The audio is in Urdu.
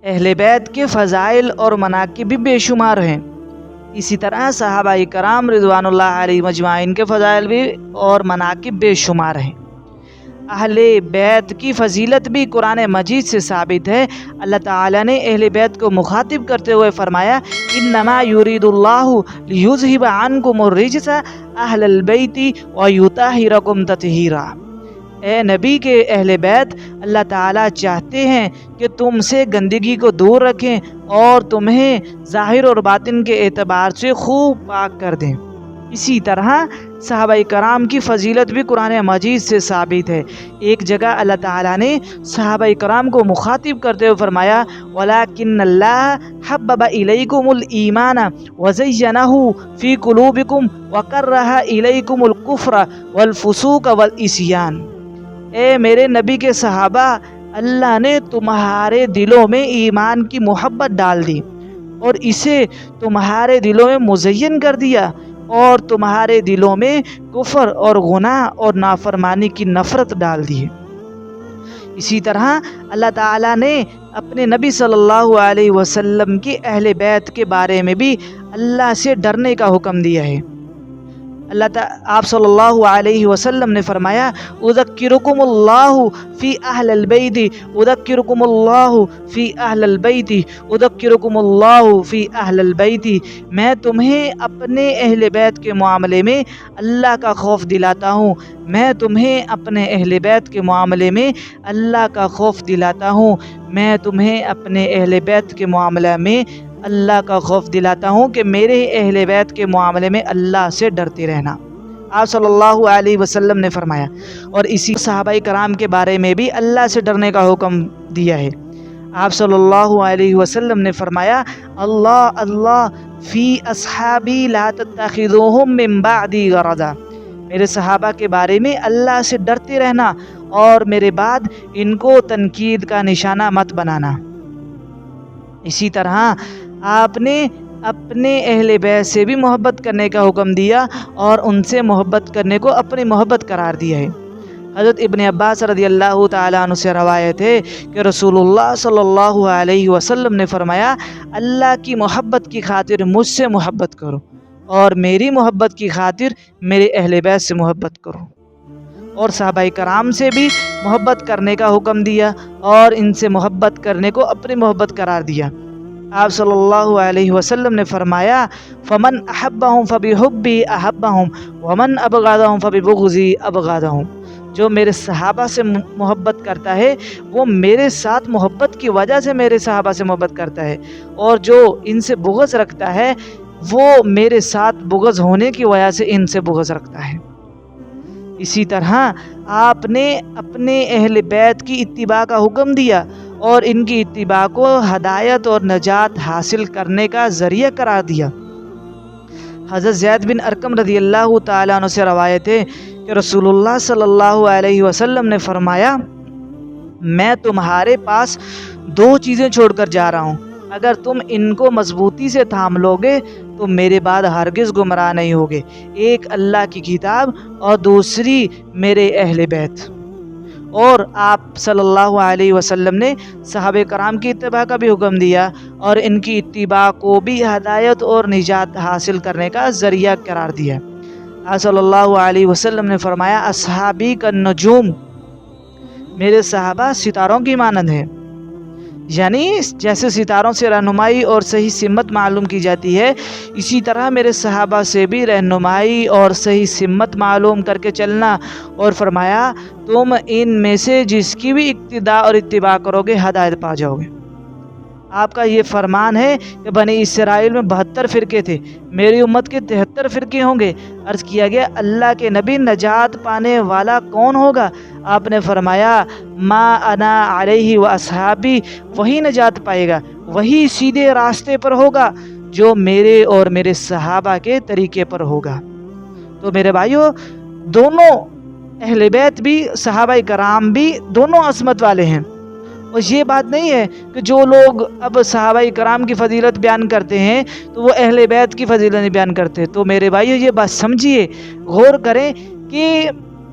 اہل بیت کے فضائل اور مناقب بھی بے شمار ہیں۔ اسی طرح صحابہ کرام رضوان اللہ علیہ مجمعین کے فضائل بھی اور مناقب بے شمار ہیں۔ اہل بیت کی فضیلت بھی قرآن مجید سے ثابت ہے۔ اللہ تعالیٰ نے اہل بیت کو مخاطب کرتے ہوئے فرمایا انما یرید اللہ لیذھب عنکم الرجس اہل البیت ویطہرکم تطہیرا۔ اے نبی کے اہل بیت، اللہ تعالیٰ چاہتے ہیں کہ تم سے گندگی کو دور رکھیں اور تمہیں ظاہر اور باطن کے اعتبار سے خوب پاک کر دیں۔ اسی طرح صحابہ کرام کی فضیلت بھی قرآن مجید سے ثابت ہے۔ ایک جگہ اللہ تعالیٰ نے صحابہ کرام کو مخاطب کرتے ہوئے فرمایا وَلَٰكِنَّ اللَّهَ حَبَّبَ إِلَيْكُمُ الْإِيمَانَ وَزَيَّنَهُ فِي قُلُوبِكُمْ وَكَرَّهَ إِلَيْكُمُ الْكُفْرَ وَالْفُسُوقَ وَالْعِصْيَانَ۔ اے میرے نبی کے صحابہ، اللہ نے تمہارے دلوں میں ایمان کی محبت ڈال دی اور اسے تمہارے دلوں میں مزین کر دیا، اور تمہارے دلوں میں کفر اور گناہ اور نافرمانی کی نفرت ڈال دی۔ اسی طرح اللہ تعالیٰ نے اپنے نبی صلی اللہ علیہ وسلم کی اہل بیت کے بارے میں بھی اللہ سے ڈرنے کا حکم دیا ہے۔ آپ صلی اللہ علیہ وسلم نے فرمایا اذکرکم اللہ فی اہل البیت اذکرکم اللہ فی اہل البیت اذکرکم اللہ فی اہل البیت۔ میں تمہیں اپنے اہل بیت کے معاملے میں اللہ کا خوف دلاتا ہوں، میں تمہیں اپنے اہل بیت کے معاملے میں اللہ کا خوف دلاتا ہوں، میں تمہیں اپنے اہل بیت کے معاملے میں اللہ کا خوف دلاتا ہوں کہ میرے اہل بیت کے معاملے میں اللہ سے ڈرتے رہنا، آپ صلی اللہ علیہ وسلم نے فرمایا۔ اور اسی صحابہ کرام کے بارے میں بھی اللہ سے ڈرنے کا حکم دیا ہے۔ آپ صلی اللہ علیہ وسلم نے فرمایا اللہ اللہ فی اصحابی لا تتخذوہم من بعدی غرضا۔ میرے صحابہ کے بارے میں اللہ سے ڈرتے رہنا اور میرے بعد ان کو تنقید کا نشانہ مت بنانا۔ اسی طرح آپ نے اپنے اہل بیت سے بھی محبت کرنے کا حکم دیا اور ان سے محبت کرنے کو اپنی محبت قرار دیا ہے۔ حضرت ابن عباس رضی اللہ تعالیٰ عنہ سے روایت ہے کہ رسول اللہ صلی اللہ علیہ وسلم نے فرمایا اللہ کی محبت کی خاطر مجھ سے محبت کرو اور میری محبت کی خاطر میرے اہل بیت سے محبت کرو، اور صحابہ کرام سے بھی محبت کرنے کا حکم دیا اور ان سے محبت کرنے کو اپنی محبت قرار دیا۔ آپ صلی اللہ علیہ وسلم نے فرمایا فمن احبہم فبحبی احبہم ومن ابغضہم فببغضی ابغضہم۔ جو میرے صحابہ سے محبت کرتا ہے وہ میرے ساتھ محبت کی وجہ سے میرے صحابہ سے محبت کرتا ہے، اور جو ان سے بغض رکھتا ہے وہ میرے ساتھ بغض ہونے کی وجہ سے ان سے بغض رکھتا ہے۔ اسی طرح آپ نے اپنے اہل بیت کی اتباع کا حکم دیا اور ان کی اتباع کو ہدایت اور نجات حاصل کرنے کا ذریعہ قرار دیا۔ حضرت زید بن ارقم رضی اللہ تعالیٰ عنہ سے روایت ہے کہ رسول اللہ صلی اللہ علیہ وسلم نے فرمایا میں تمہارے پاس دو چیزیں چھوڑ کر جا رہا ہوں، اگر تم ان کو مضبوطی سے تھام لو گے تو میرے بعد ہرگز گمراہ نہیں ہوگے، ایک اللہ کی کتاب اور دوسری میرے اہل بیت۔ اور آپ صلی اللہ علیہ وسلم نے صحابہ کرام کی اتباع کا بھی حکم دیا اور ان کی اتباع کو بھی ہدایت اور نجات حاصل کرنے کا ذریعہ قرار دیا۔ آپ صلی اللہ علیہ وسلم نے فرمایا اصحابی کالنجوم، میرے صحابہ ستاروں کی مانند ہیں، یعنی جیسے ستاروں سے رہنمائی اور صحیح سمت معلوم کی جاتی ہے اسی طرح میرے صحابہ سے بھی رہنمائی اور صحیح سمت معلوم کر کے چلنا، اور فرمایا تم ان میں سے جس کی بھی اقتداء اور اتباع کرو گے ہدایت پا جاؤ گے۔ آپ کا یہ فرمان ہے کہ بنی اسرائیل میں 72 فرقے تھے، میری امت کے 73 فرقے ہوں گے۔ عرض کیا گیا اللہ کے نبی نجات پانے والا کون ہوگا؟ آپ نے فرمایا ما انا علیہ و اصحابی، وہی نجات پائے گا، وہی سیدھے راستے پر ہوگا جو میرے اور میرے صحابہ کے طریقے پر ہوگا۔ تو میرے بھائیو، دونوں اہل بیت بھی صحابہ کرام بھی دونوں عظمت والے ہیں، اور یہ بات نہیں ہے کہ جو لوگ اب صحابہ کرام کی فضیلت بیان کرتے ہیں تو وہ اہل بیت کی فضیلت نہیں بیان کرتے۔ تو میرے بھائیو یہ بات سمجھیے، غور کریں کہ